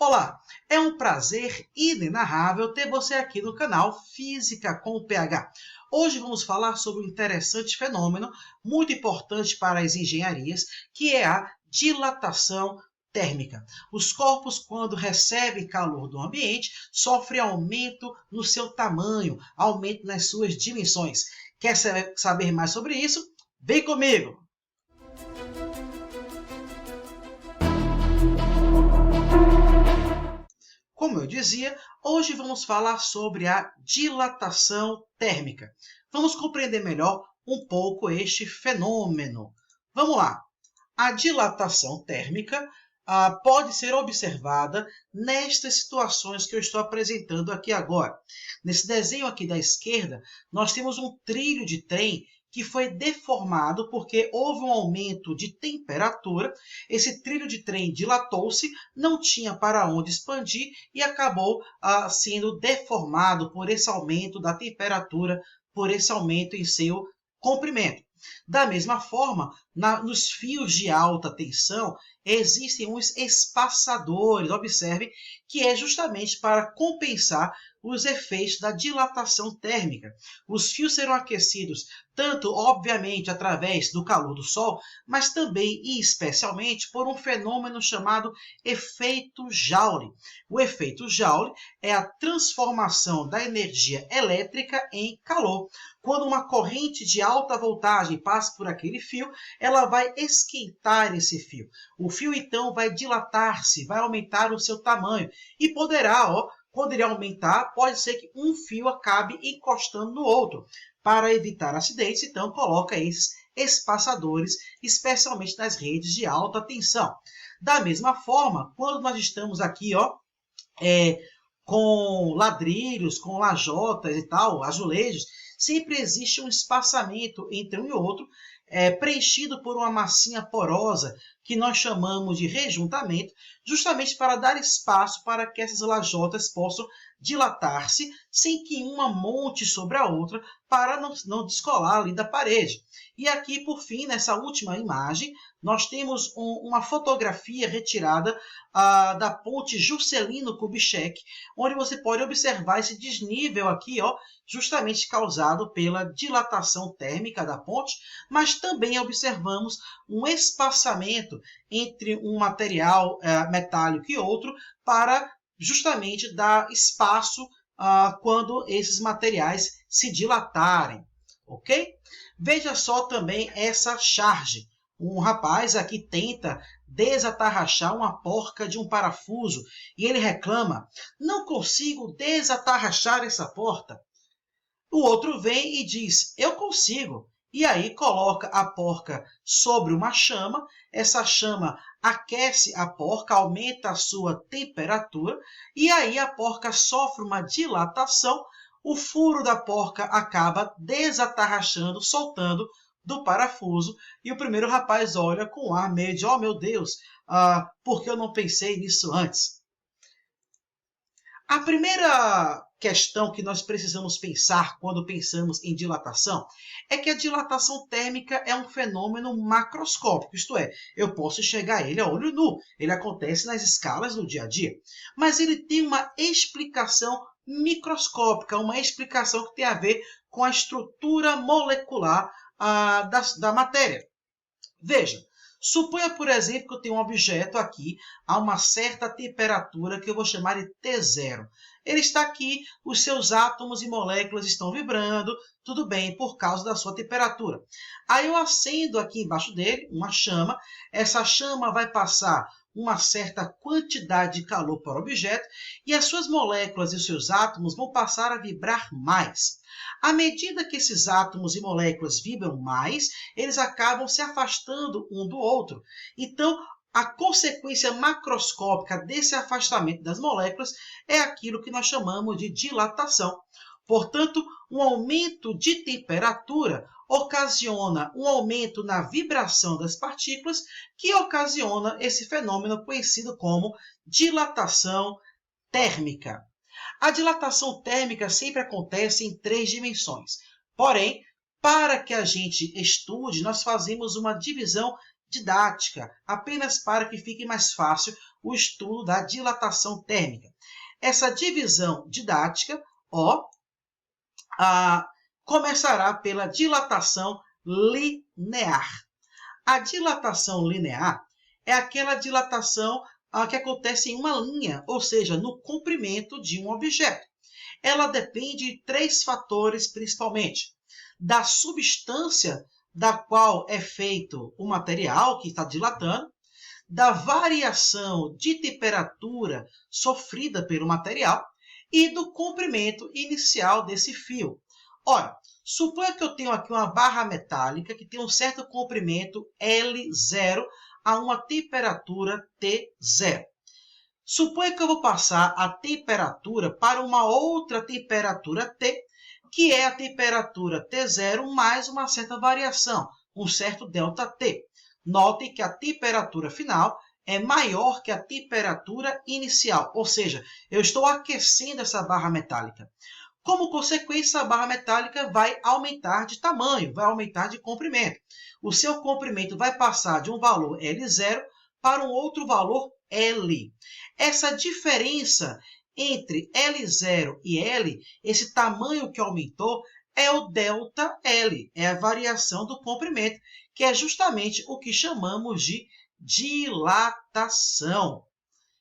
Olá, é um prazer inenarrável ter você aqui no canal Física com PH. Hoje vamos falar sobre um interessante fenômeno, muito importante para as engenharias, que é a dilatação térmica. Os corpos, quando recebem calor do ambiente, sofrem aumento no seu tamanho, aumento nas suas dimensões. Quer saber mais sobre isso? Vem comigo! Como eu dizia, hoje vamos falar sobre a dilatação térmica. Vamos compreender melhor um pouco este fenômeno. Vamos lá. A dilatação térmica pode ser observada nestas situações que eu estou apresentando aqui agora. Nesse desenho aqui da esquerda, nós temos um trilho de trem que foi deformado porque houve um aumento de temperatura, esse trilho de trem dilatou-se, não tinha para onde expandir e acabou sendo deformado por esse aumento da temperatura, por esse aumento em seu comprimento. Da mesma forma, nos fios de alta tensão, existem uns espaçadores, observe, que é justamente para compensar os efeitos da dilatação térmica. Os fios serão aquecidos tanto, obviamente, através do calor do Sol, mas também e especialmente por um fenômeno chamado efeito Joule. O efeito Joule é a transformação da energia elétrica em calor. Quando uma corrente de alta voltagem passa por aquele fio, ela vai esquentar esse fio. O fio, então, vai dilatar-se, vai aumentar o seu tamanho e quando ele aumentar, pode ser que um fio acabe encostando no outro. Para evitar acidentes, então, coloca esses espaçadores, especialmente nas redes de alta tensão. Da mesma forma, quando nós estamos aqui, com ladrilhos, com lajotas e tal, azulejos, sempre existe um espaçamento entre um e outro, preenchido por uma massinha porosa, que nós chamamos de rejuntamento, justamente para dar espaço para que essas lajotas possam dilatar-se, sem que uma monte sobre a outra, para não descolar ali da parede. E aqui, por fim, nessa última imagem, nós temos uma fotografia retirada da ponte Juscelino Kubitschek, onde você pode observar esse desnível aqui, justamente causado pela dilatação térmica da ponte, mas também observamos um espaçamento entre um material metálico e outro para justamente dar espaço quando esses materiais se dilatarem, ok? Veja só também essa charge. Um rapaz aqui tenta desatarrachar uma porca de um parafuso e ele reclama: não consigo desatarrachar essa porta. O outro vem e diz: eu consigo. E aí coloca a porca sobre uma chama, essa chama aquece a porca, aumenta a sua temperatura, e aí a porca sofre uma dilatação, o furo da porca acaba desatarrachando, soltando do parafuso, e o primeiro rapaz olha com ar meio de: oh meu Deus, por que eu não pensei nisso antes? A primeira questão que nós precisamos pensar quando pensamos em dilatação é que a dilatação térmica é um fenômeno macroscópico, isto é, eu posso enxergar ele a olho nu, ele acontece nas escalas do dia a dia, mas ele tem uma explicação microscópica, uma explicação que tem a ver com a estrutura molecular da matéria. Veja, suponha, por exemplo, que eu tenho um objeto aqui a uma certa temperatura que eu vou chamar de T0. Ele está aqui, os seus átomos e moléculas estão vibrando, tudo bem, por causa da sua temperatura. Aí eu acendo aqui embaixo dele uma chama, essa chama vai passar uma certa quantidade de calor para o objeto e as suas moléculas e os seus átomos vão passar a vibrar mais. À medida que esses átomos e moléculas vibram mais, eles acabam se afastando um do outro. Então, a consequência macroscópica desse afastamento das moléculas é aquilo que nós chamamos de dilatação. Portanto, um aumento de temperatura ocasiona um aumento na vibração das partículas, que ocasiona esse fenômeno conhecido como dilatação térmica. A dilatação térmica sempre acontece em 3 dimensões. Porém, para que a gente estude, nós fazemos uma divisão didática, apenas para que fique mais fácil o estudo da dilatação térmica. Essa divisão didática, começará pela dilatação linear. A dilatação linear é aquela dilatação que acontece em uma linha, ou seja, no comprimento de um objeto. Ela depende de 3 fatores, principalmente: da substância da qual é feito o material que está dilatando, da variação de temperatura sofrida pelo material e do comprimento inicial desse fio. Ora, suponha que eu tenho aqui uma barra metálica que tem um certo comprimento L0 a uma temperatura T0. Suponha que eu vou passar a temperatura para uma outra temperatura T, que é a temperatura T0 mais uma certa variação, um certo ΔT. Notem que a temperatura final é maior que a temperatura inicial, ou seja, eu estou aquecendo essa barra metálica. Como consequência, a barra metálica vai aumentar de tamanho, vai aumentar de comprimento. O seu comprimento vai passar de um valor L0 para um outro valor L. Essa diferença entre L0 e L, esse tamanho que aumentou, é o ΔL, é a variação do comprimento, que é justamente o que chamamos de dilatação.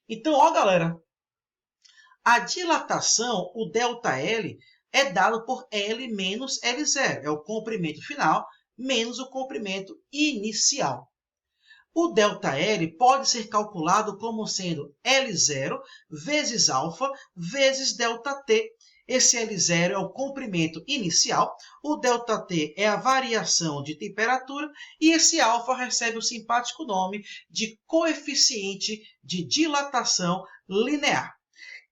Então, galera, a dilatação, o ΔL, é dado por L menos L0. É o comprimento final menos o comprimento inicial. O ΔL pode ser calculado como sendo L0 vezes alfa vezes ΔT. Esse L0 é o comprimento inicial, o ΔT é a variação de temperatura e esse alfa recebe o simpático nome de coeficiente de dilatação linear.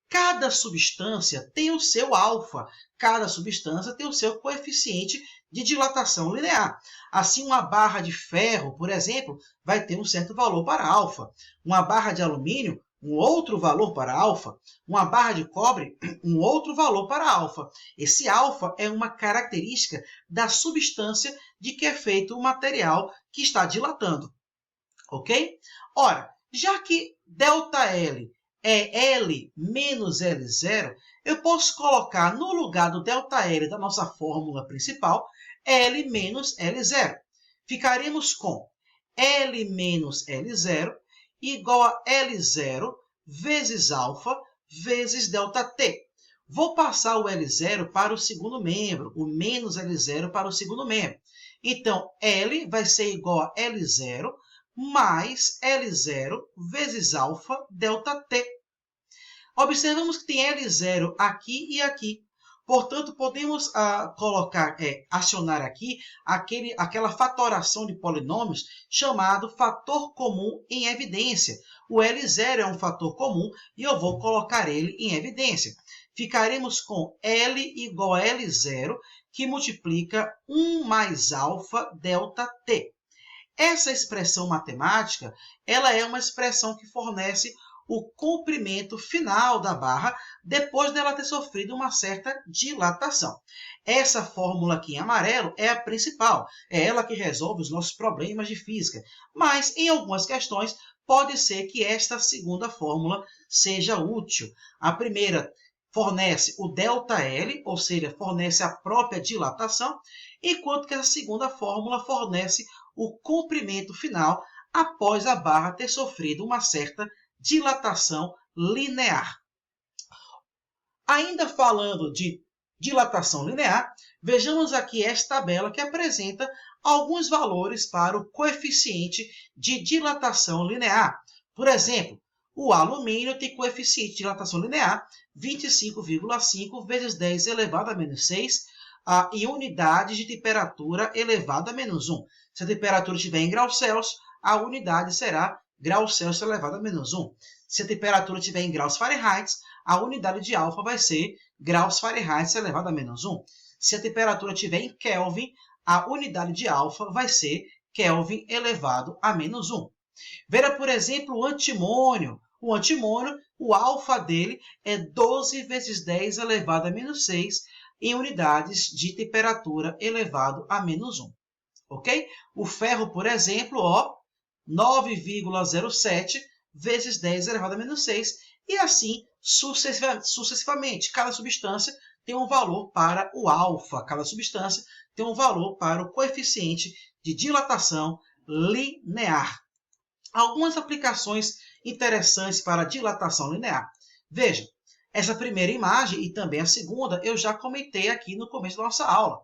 Cada substância tem o seu alfa, cada substância tem o seu coeficiente de dilatação linear. Assim, uma barra de ferro, por exemplo, vai ter um certo valor para alfa. Uma barra de alumínio, um outro valor para alfa. Uma barra de cobre, um outro valor para alfa. Esse alfa é uma característica da substância de que é feito o material que está dilatando. Ok? Ora, já que ΔL é L menos L0, eu posso colocar no lugar do ΔL da nossa fórmula principal, L menos L0. Ficaremos com L menos L0 igual a L0 vezes alfa vezes ΔT. Vou passar o L0 para o segundo membro, o menos L0 para o segundo membro. Então, L vai ser igual a L0 mais L0 vezes alfa ΔT. Observamos que tem L0 aqui e aqui. Portanto, podemos acionar aqui aquela fatoração de polinômios chamado fator comum em evidência. O L0 é um fator comum e eu vou colocar ele em evidência. Ficaremos com L igual a L0, que multiplica 1 mais alfa ΔT. Essa expressão matemática, ela é uma expressão que fornece o comprimento final da barra depois dela ter sofrido uma certa dilatação. Essa fórmula aqui em amarelo é a principal, é ela que resolve os nossos problemas de física. Mas, em algumas questões, pode ser que esta segunda fórmula seja útil. A primeira fornece o ΔL, ou seja, fornece a própria dilatação, enquanto que a segunda fórmula fornece o comprimento final após a barra ter sofrido uma certa dilatação linear. Ainda falando de dilatação linear, vejamos aqui esta tabela que apresenta alguns valores para o coeficiente de dilatação linear. Por exemplo, o alumínio tem coeficiente de dilatação linear 25,5 vezes 10 elevado a menos 6 em unidades de temperatura elevado a menos 1. Se a temperatura estiver em graus Celsius, a unidade será graus Celsius elevado a menos 1. Se a temperatura estiver em graus Fahrenheit, a unidade de alfa vai ser graus Fahrenheit elevado a menos 1. Se a temperatura estiver em Kelvin, a unidade de alfa vai ser Kelvin elevado a menos 1. Veja, por exemplo, o antimônio. O antimônio, o alfa dele é 12 vezes 10 elevado a menos 6 em unidades de temperatura elevado a menos 1. Ok? O ferro, por exemplo, 9,07 vezes 10 elevado a menos 6, e assim sucessivamente. Cada substância tem um valor para o alfa, cada substância tem um valor para o coeficiente de dilatação linear. Algumas aplicações interessantes para dilatação linear. Veja, essa primeira imagem e também a segunda eu já comentei aqui no começo da nossa aula.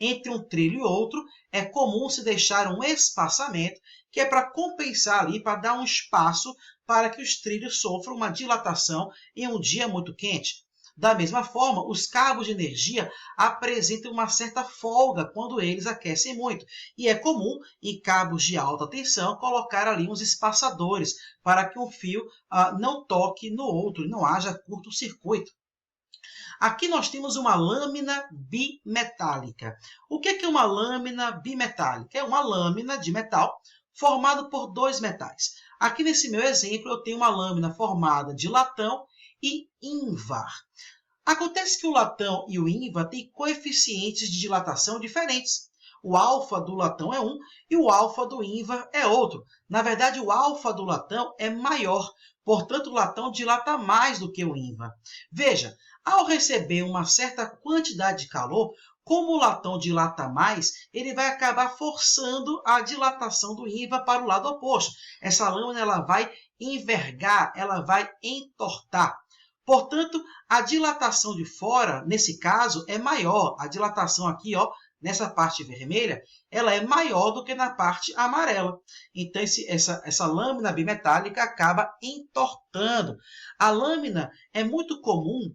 Entre um trilho e outro, é comum se deixar um espaçamento, que é para compensar ali, para dar um espaço para que os trilhos sofram uma dilatação em um dia muito quente. Da mesma forma, os cabos de energia apresentam uma certa folga quando eles aquecem muito. E é comum, em cabos de alta tensão, colocar ali uns espaçadores para que um fio não toque no outro e não haja curto-circuito. Aqui nós temos uma lâmina bimetálica. O que é uma lâmina bimetálica? É uma lâmina de metal formada por dois metais. Aqui nesse meu exemplo eu tenho uma lâmina formada de latão e ímbar. Acontece que o latão e o ímbar têm coeficientes de dilatação diferentes. O alfa do latão é 1 e o alfa do ímbar é outro. Na verdade, o alfa do latão é maior, portanto, o latão dilata mais do que o ímbar. Veja, ao receber uma certa quantidade de calor, como o latão dilata mais, ele vai acabar forçando a dilatação do ímbar para o lado oposto. Essa lâmina ela vai envergar, ela vai entortar. Portanto, a dilatação de fora, nesse caso, é maior. A dilatação aqui, ó, nessa parte vermelha, ela é maior do que na parte amarela. Então, essa lâmina bimetálica acaba entortando. A lâmina é muito comum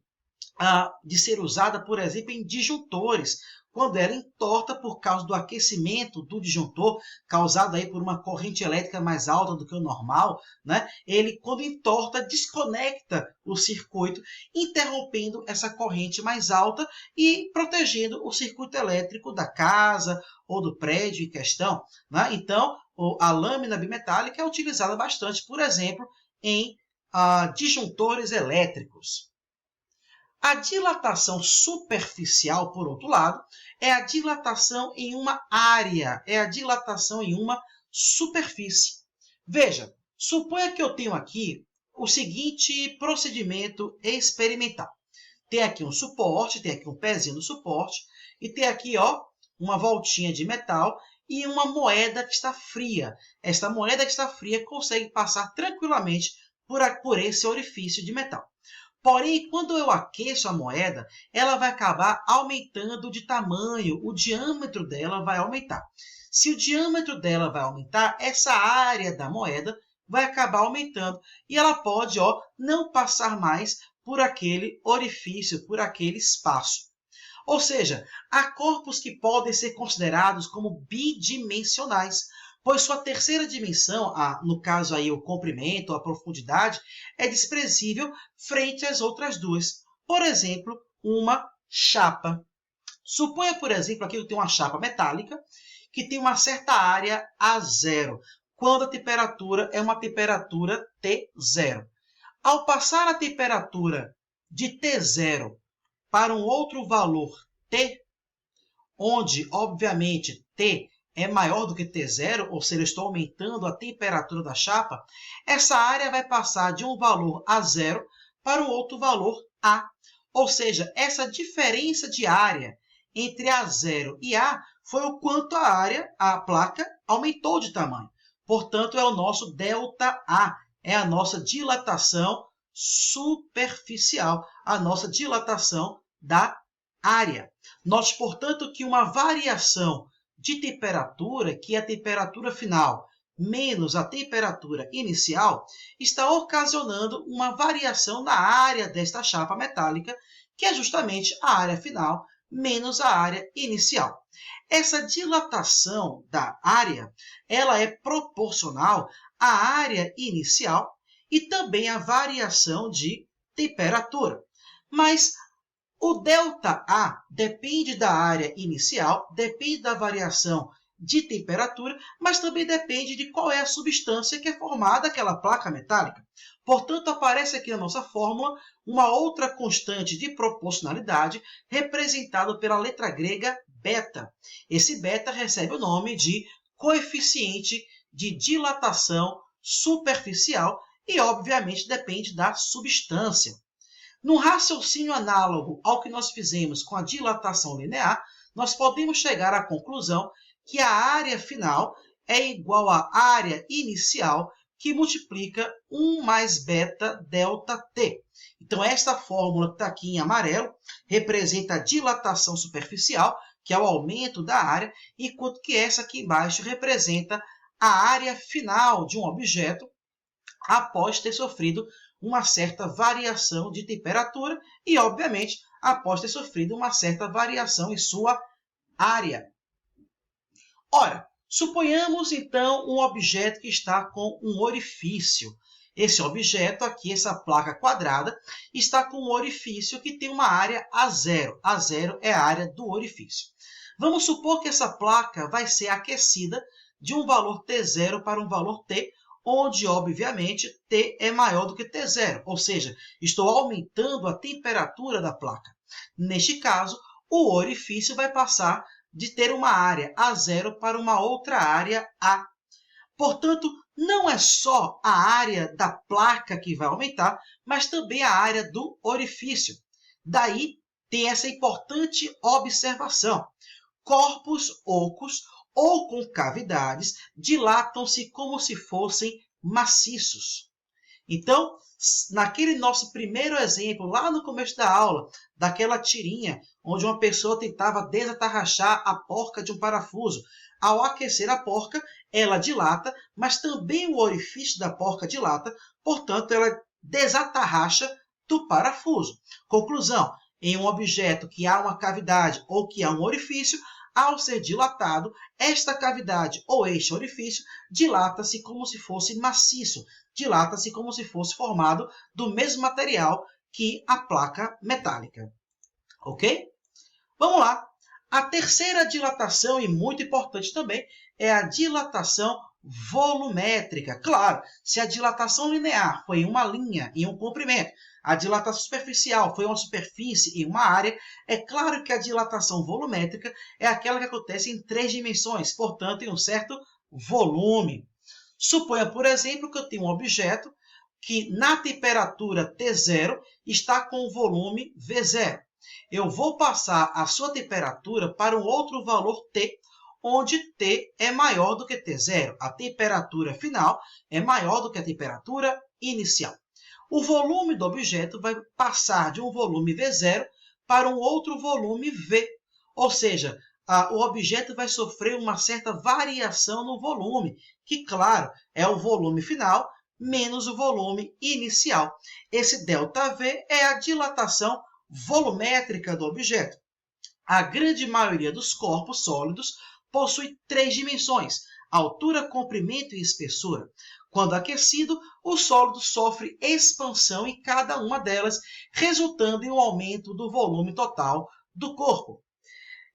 de ser usada, por exemplo, em disjuntores, quando ela entorta por causa do aquecimento do disjuntor, causado aí por uma corrente elétrica mais alta do que o normal, né? Ele, quando entorta, desconecta o circuito, interrompendo essa corrente mais alta e protegendo o circuito elétrico da casa ou do prédio em questão, né? Então, a lâmina bimetálica é utilizada bastante, por exemplo, em disjuntores elétricos. A dilatação superficial, por outro lado, é a dilatação em uma área, é a dilatação em uma superfície. Veja, suponha que eu tenho aqui o seguinte procedimento experimental. Tem aqui um suporte, tem aqui um pezinho do suporte, e tem aqui uma voltinha de metal e uma moeda que está fria. Esta moeda que está fria consegue passar tranquilamente por esse orifício de metal. Porém, quando eu aqueço a moeda, ela vai acabar aumentando de tamanho, o diâmetro dela vai aumentar. Se o diâmetro dela vai aumentar, essa área da moeda vai acabar aumentando e ela pode não passar mais por aquele orifício, por aquele espaço. Ou seja, há corpos que podem ser considerados como bidimensionais, pois sua terceira dimensão, no caso aí o comprimento, a profundidade, é desprezível frente às outras duas. Por exemplo, uma chapa. Suponha, por exemplo, aqui eu tenho uma chapa metálica que tem uma certa área A0, quando a temperatura é uma temperatura T0. Ao passar a temperatura de T0 para um outro valor T, onde, obviamente, T é maior do que T0, ou seja, eu estou aumentando a temperatura da chapa, essa área vai passar de um valor A0 para um outro valor A. Ou seja, essa diferença de área entre A0 e A foi o quanto a placa, aumentou de tamanho. Portanto, é o nosso ΔA, é a nossa dilatação superficial, a nossa dilatação da área. Note, portanto, que uma variação de temperatura, que é a temperatura final menos a temperatura inicial, está ocasionando uma variação na área desta chapa metálica, que é justamente a área final menos a área inicial. Essa dilatação da área, ela é proporcional à área inicial e também à variação de temperatura. Mas o ΔA depende da área inicial, depende da variação de temperatura, mas também depende de qual é a substância que é formada aquela placa metálica. Portanto, aparece aqui na nossa fórmula uma outra constante de proporcionalidade representada pela letra grega beta. Esse beta recebe o nome de coeficiente de dilatação superficial e, obviamente, depende da substância. Num raciocínio análogo ao que nós fizemos com a dilatação linear, nós podemos chegar à conclusão que a área final é igual à área inicial, que multiplica 1 mais beta delta T. Então, esta fórmula que está aqui em amarelo representa a dilatação superficial, que é o aumento da área, enquanto que essa aqui embaixo representa a área final de um objeto após ter sofrido uma certa variação de temperatura e, obviamente, após ter sofrido uma certa variação em sua área. Ora, suponhamos, então, um objeto que está com um orifício. Esse objeto aqui, essa placa quadrada, está com um orifício que tem uma área A0. A0 é a área do orifício. Vamos supor que essa placa vai ser aquecida de um valor T0 para um valor T, onde, obviamente, T é maior do que T0, ou seja, estou aumentando a temperatura da placa. Neste caso, o orifício vai passar de ter uma área A0 para uma outra área A. Portanto, não é só a área da placa que vai aumentar, mas também a área do orifício. Daí, tem essa importante observação. Corpos ocos ou com cavidades dilatam-se como se fossem maciços. Então, naquele nosso primeiro exemplo, lá no começo da aula, daquela tirinha onde uma pessoa tentava desatarrachar a porca de um parafuso, ao aquecer a porca, ela dilata, mas também o orifício da porca dilata, portanto, ela desatarracha do parafuso. Conclusão, em um objeto que há uma cavidade ou que há um orifício, ao ser dilatado, esta cavidade ou este orifício dilata-se como se fosse maciço, dilata-se como se fosse formado do mesmo material que a placa metálica. Ok? Vamos lá. A terceira dilatação, e muito importante também, é a dilatação volumétrica. Claro, se a dilatação linear foi em uma linha, em um comprimento, a dilatação superficial foi uma superfície em uma área, é claro que a dilatação volumétrica é aquela que acontece em 3 dimensões, portanto, em um certo volume. Suponha, por exemplo, que eu tenho um objeto que na temperatura T0 está com o volume V0. Eu vou passar a sua temperatura para um outro valor T, onde T é maior do que T0. A temperatura final é maior do que a temperatura inicial. O volume do objeto vai passar de um volume V0 para um outro volume V. Ou seja, o objeto vai sofrer uma certa variação no volume, que, claro, é o volume final menos o volume inicial. Esse ΔV é a dilatação volumétrica do objeto. A grande maioria dos corpos sólidos possui 3 dimensões: altura, comprimento e espessura. Quando aquecido, o sólido sofre expansão em cada uma delas, resultando em um aumento do volume total do corpo.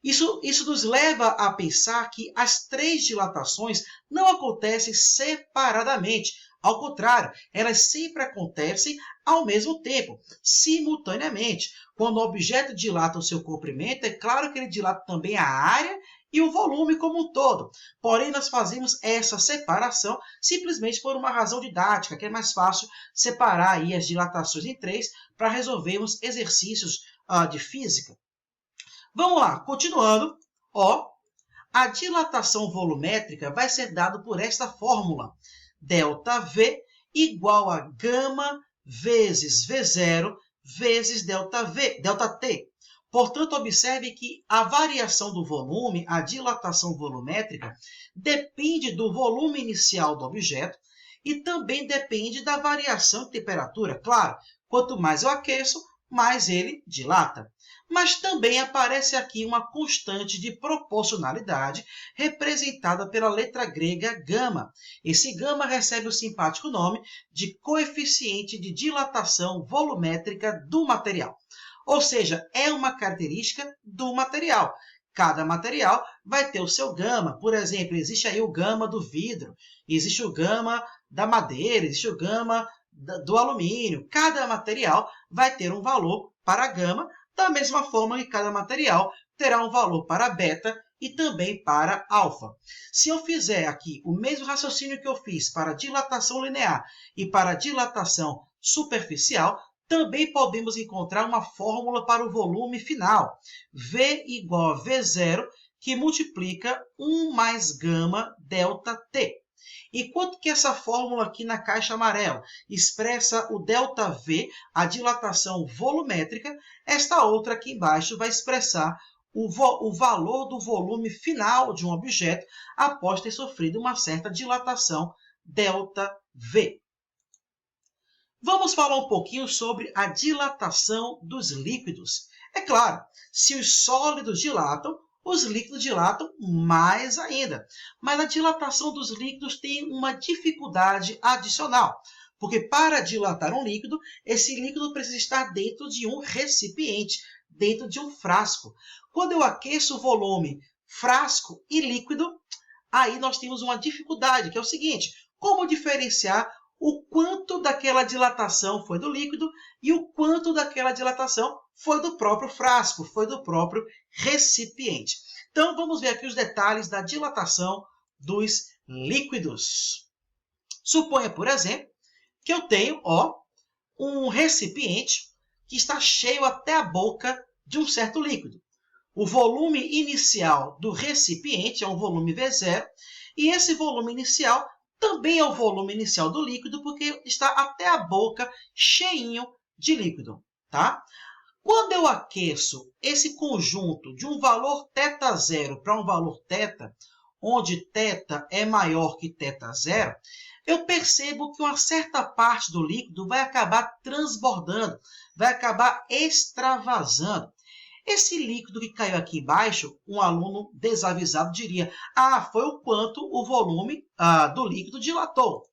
Isso nos leva a pensar que as 3 dilatações não acontecem separadamente. Ao contrário, elas sempre acontecem ao mesmo tempo, simultaneamente. Quando o objeto dilata o seu comprimento, é claro que ele dilata também a área e o volume como um todo. Porém, nós fazemos essa separação simplesmente por uma razão didática, que é mais fácil separar aí as dilatações em 3 para resolvermos exercícios de física. Vamos lá, continuando. A dilatação volumétrica vai ser dada por esta fórmula. ΔV igual a gama vezes V0 vezes ΔT. Portanto, observe que a variação do volume, a dilatação volumétrica, depende do volume inicial do objeto e também depende da variação de temperatura. Claro, quanto mais eu aqueço, mais ele dilata. Mas também aparece aqui uma constante de proporcionalidade representada pela letra grega gama. Esse gama recebe o simpático nome de coeficiente de dilatação volumétrica do material. Ou seja, é uma característica do material. Cada material vai ter o seu gama. Por exemplo, existe aí o gama do vidro, existe o gama da madeira, existe o gama do alumínio. Cada material vai ter um valor para gama, da mesma forma que cada material terá um valor para beta e também para alfa. Se eu fizer aqui o mesmo raciocínio que eu fiz para dilatação linear e para dilatação superficial, também podemos encontrar uma fórmula para o volume final. V igual a V0, que multiplica 1 mais gama delta T. E quanto que essa fórmula aqui na caixa amarela expressa o ΔV, a dilatação volumétrica, esta outra aqui embaixo vai expressar o valor do volume final de um objeto após ter sofrido uma certa dilatação ΔV. Vamos falar um pouquinho sobre a dilatação dos líquidos. É claro, se os sólidos dilatam, os líquidos dilatam mais ainda. Mas a dilatação dos líquidos tem uma dificuldade adicional, porque para dilatar um líquido, esse líquido precisa estar dentro de um recipiente, dentro de um frasco. Quando eu aqueço o volume frasco e líquido, aí nós temos uma dificuldade, que é o seguinte: como diferenciar o quanto daquela dilatação foi do líquido e o quanto daquela dilatação foi do próprio frasco, foi do próprio recipiente. Então, vamos ver aqui os detalhes da dilatação dos líquidos. Suponha, por exemplo, que eu tenho um recipiente que está cheio até a boca de um certo líquido. O volume inicial do recipiente é um volume V0, e esse volume inicial também é o volume inicial do líquido, porque está até a boca cheinho de líquido, tá? Quando eu aqueço esse conjunto de um valor θ0 para um valor θ, onde θ é maior que θ0, eu percebo que uma certa parte do líquido vai acabar transbordando, vai acabar extravasando. Esse líquido que caiu aqui embaixo, um aluno desavisado diria: foi o quanto o volume do líquido dilatou.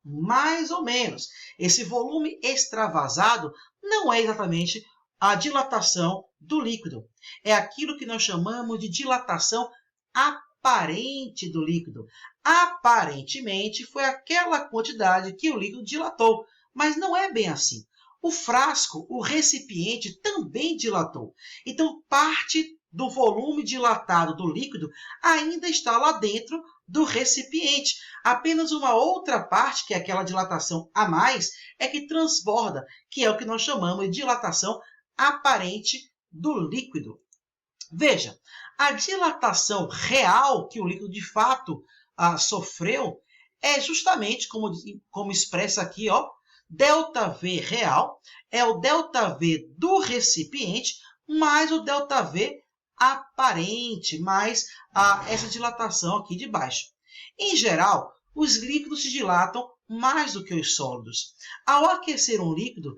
Mais ou menos. Esse volume extravasado não é exatamente a dilatação do líquido. É aquilo que nós chamamos de dilatação aparente do líquido. Aparentemente, foi aquela quantidade que o líquido dilatou, mas não é bem assim. O frasco, o recipiente, também dilatou. Então, parte do volume dilatado do líquido ainda está lá dentro do recipiente. Apenas uma outra parte, que é aquela dilatação a mais, é que transborda, que é o que nós chamamos de dilatação aparente do líquido. Veja, a dilatação real que o líquido de fato sofreu é justamente, como expressa aqui, ΔV real é o ΔV do recipiente mais o ΔV aparente, mais essa dilatação aqui de baixo. Em geral, os líquidos se dilatam mais do que os sólidos. Ao aquecer um líquido,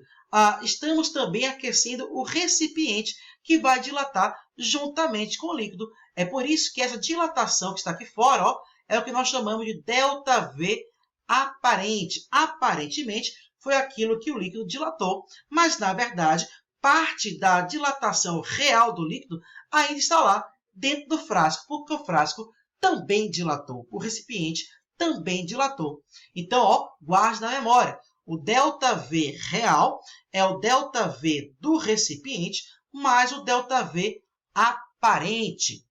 estamos também aquecendo o recipiente, que vai dilatar juntamente com o líquido. É por isso que essa dilatação que está aqui fora é o que nós chamamos de ΔV aparente. Aparentemente, foi aquilo que o líquido dilatou, mas, na verdade, parte da dilatação real do líquido ainda está lá dentro do frasco, porque o frasco também dilatou, o recipiente também dilatou. Então, guarde na memória, o ΔV real é o ΔV do recipiente mais o ΔV aparente.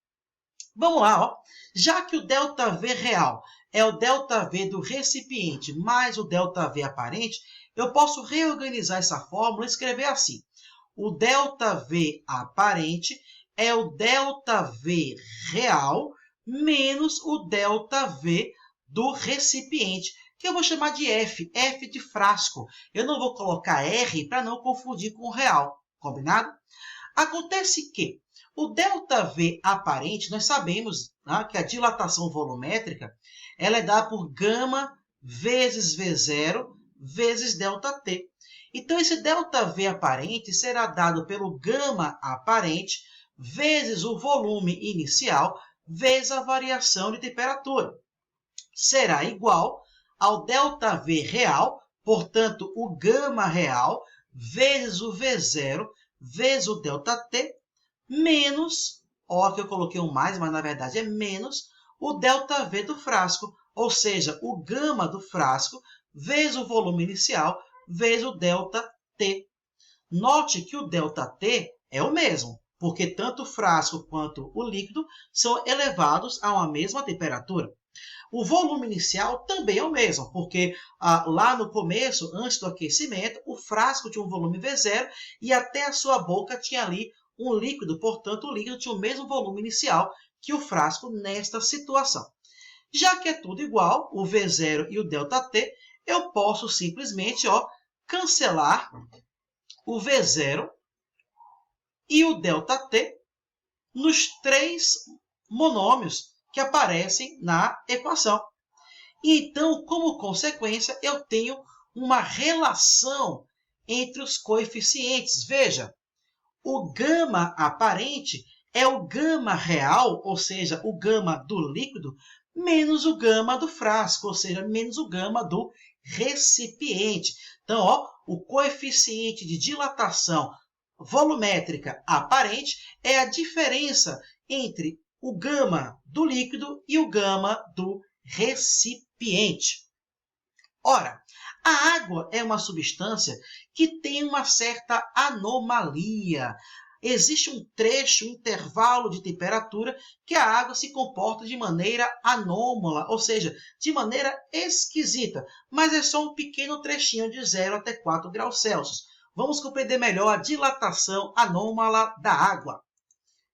Vamos lá, já que o ΔV real é o ΔV do recipiente mais o ΔV aparente, eu posso reorganizar essa fórmula e escrever assim: o ΔV aparente é o ΔV real menos o ΔV do recipiente, que eu vou chamar de F, F de frasco. Eu não vou colocar R para não confundir com o real, combinado? Acontece que o ΔV aparente, nós sabemos que a dilatação volumétrica ela é dada por gama vezes V0 vezes ΔT. Então, esse ΔV aparente será dado pelo gama aparente vezes o volume inicial vezes a variação de temperatura. Será igual ao ΔV real, portanto, o gama real vezes o V0 vezes o ΔT, menos, que eu coloquei um mais, mas na verdade é menos, o ΔV do frasco, ou seja, o gama do frasco vezes o volume inicial vezes o ΔT. Note que o ΔT é o mesmo, porque tanto o frasco quanto o líquido são elevados a uma mesma temperatura. O volume inicial também é o mesmo, porque lá no começo, antes do aquecimento, o frasco tinha um volume V0 e até a sua boca tinha ali um líquido, portanto, o líquido tinha o mesmo volume inicial que o frasco nesta situação. Já que é tudo igual, o V0 e o ΔT, eu posso simplesmente cancelar o V0 e o ΔT nos três monômios que aparecem na equação. Então, como consequência, eu tenho uma relação entre os coeficientes. Veja, o gama aparente é o gama real, ou seja, o gama do líquido, menos o gama do frasco, ou seja, menos o gama do recipiente. Então, o coeficiente de dilatação volumétrica aparente é a diferença entre o gama do líquido e o gama do recipiente. Ora, a água é uma substância que tem uma certa anomalia. Existe um trecho, um intervalo de temperatura que a água se comporta de maneira anômala, ou seja, de maneira esquisita, mas é só um pequeno trechinho de 0 até 4 graus Celsius. Vamos compreender melhor a dilatação anômala da água.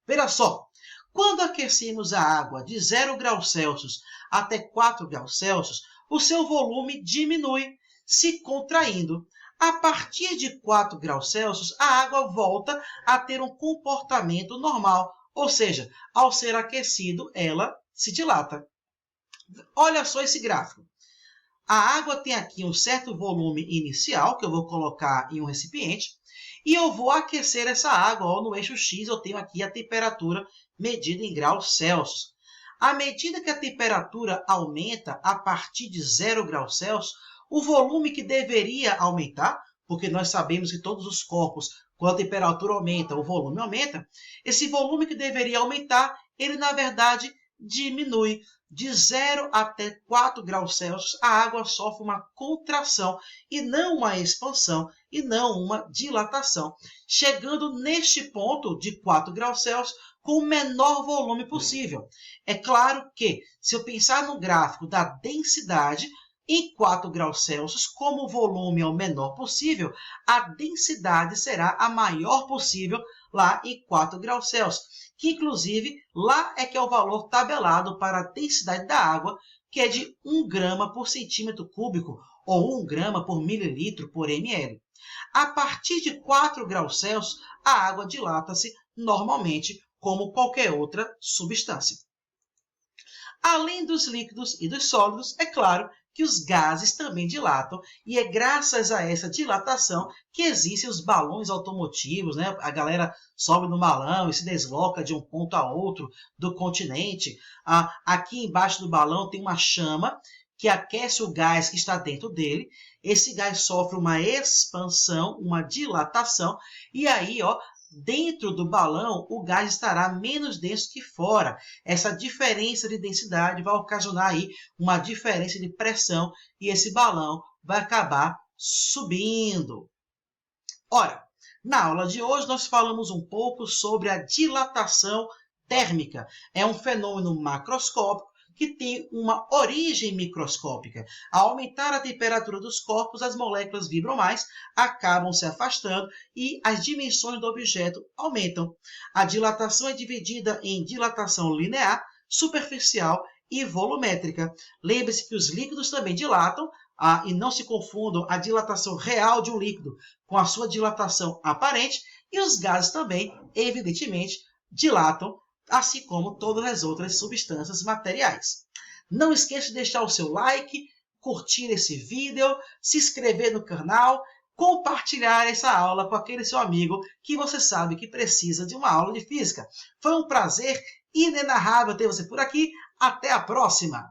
Veja só, quando aquecemos a água de 0 graus Celsius até 4 graus Celsius, o seu volume diminui, se contraindo. A partir de 4 graus Celsius, a água volta a ter um comportamento normal, ou seja, ao ser aquecido, ela se dilata. Olha só esse gráfico. A água tem aqui um certo volume inicial, que eu vou colocar em um recipiente, e eu vou aquecer essa água. No eixo X eu tenho aqui a temperatura medida em graus Celsius. À medida que a temperatura aumenta a partir de 0 graus Celsius, o volume que deveria aumentar, porque nós sabemos que todos os corpos, quando a temperatura aumenta, o volume aumenta, esse volume que deveria aumentar, ele na verdade diminui. De 0 até 4 graus Celsius, a água sofre uma contração e não uma expansão e não uma dilatação, chegando neste ponto de 4 graus Celsius com o menor volume possível. É claro que, se eu pensar no gráfico da densidade, em 4 graus Celsius, como o volume é o menor possível, a densidade será a maior possível lá em 4 graus Celsius. Que, inclusive, lá é que é o valor tabelado para a densidade da água, que é de 1 grama por centímetro cúbico, ou 1 grama por mililitro por ml. A partir de 4 graus Celsius, a água dilata-se normalmente, como qualquer outra substância. Além dos líquidos e dos sólidos, é claro que os gases também dilatam, e é graças a essa dilatação que existem os balões automotivos, né? A galera sobe no balão e se desloca de um ponto a outro do continente. Aqui embaixo do balão tem uma chama que aquece o gás que está dentro dele. Esse gás sofre uma expansão, uma dilatação, e aí, dentro do balão, o gás estará menos denso que fora. Essa diferença de densidade vai ocasionar aí uma diferença de pressão e esse balão vai acabar subindo. Ora, na aula de hoje nós falamos um pouco sobre a dilatação térmica. É um fenômeno macroscópico que tem uma origem microscópica. Ao aumentar a temperatura dos corpos, as moléculas vibram mais, acabam se afastando e as dimensões do objeto aumentam. A dilatação é dividida em dilatação linear, superficial e volumétrica. Lembre-se que os líquidos também dilatam, e não se confundam a dilatação real de um líquido com a sua dilatação aparente, e os gases também, evidentemente, dilatam, assim como todas as outras substâncias materiais. Não esqueça de deixar o seu like, curtir esse vídeo, se inscrever no canal, compartilhar essa aula com aquele seu amigo que você sabe que precisa de uma aula de física. Foi um prazer inenarrável ter você por aqui. Até a próxima!